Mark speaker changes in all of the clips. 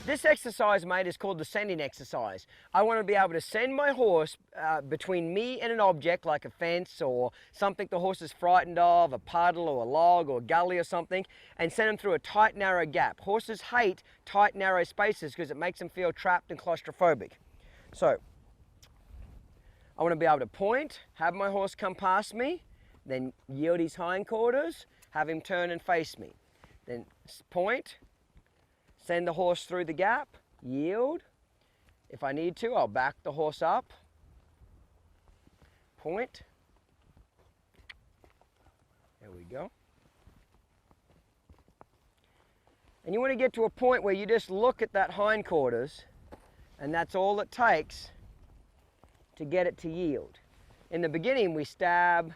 Speaker 1: This exercise, mate, is called the sending exercise. I want to be able to send my horse between me and an object like a fence or something the horse is frightened of, a puddle or a log or a gully or something, and send them through a tight, narrow gap. Horses hate tight, narrow spaces because it makes them feel trapped and claustrophobic. So, I want to be able to point, have my horse come past me, then yield his hindquarters, have him turn and face me. Then point, send the horse through the gap, yield. If I need to, I'll back the horse up, point. There we go. And you want to get to a point where you just look at that hindquarters, and that's all it takes to get it to yield. In the beginning, we stab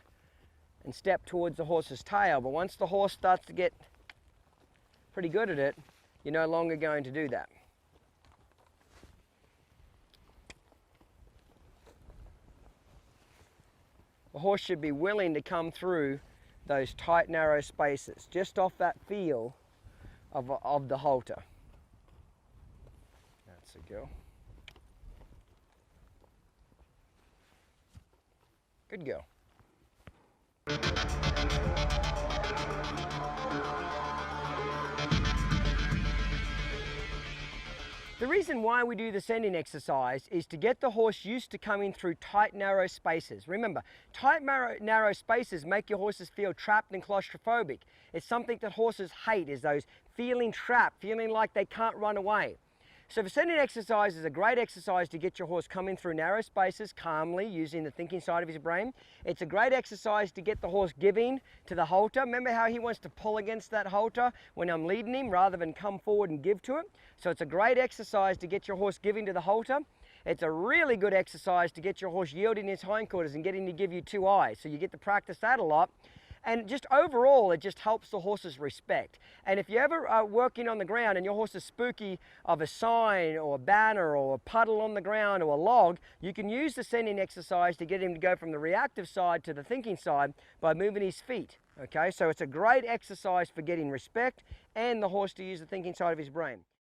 Speaker 1: and step towards the horse's tail, but once the horse starts to get pretty good at it, you're no longer going to do that. The horse should be willing to come through those tight, narrow spaces, just off that feel of the halter. That's a girl. Good girl. The reason why we do the sending exercise is to get the horse used to coming through tight, narrow spaces. Remember, tight, narrow spaces make your horses feel trapped and claustrophobic. It's something that horses hate, is those feeling trapped, feeling like they can't run away. So the sending exercise is a great exercise to get your horse coming through narrow spaces calmly using the thinking side of his brain. It's a great exercise to get the horse giving to the halter. Remember how he wants to pull against that halter when I'm leading him rather than come forward and give to it? So it's a great exercise to get your horse giving to the halter. It's a really good exercise to get your horse yielding his hindquarters and getting to give you two eyes. So you get to practice that a lot. And just overall, it just helps the horse's respect. And if you ever are working on the ground and your horse is spooky of a sign or a banner or a puddle on the ground or a log, you can use the sending exercise to get him to go from the reactive side to the thinking side by moving his feet. Okay, so it's a great exercise for getting respect and the horse to use the thinking side of his brain.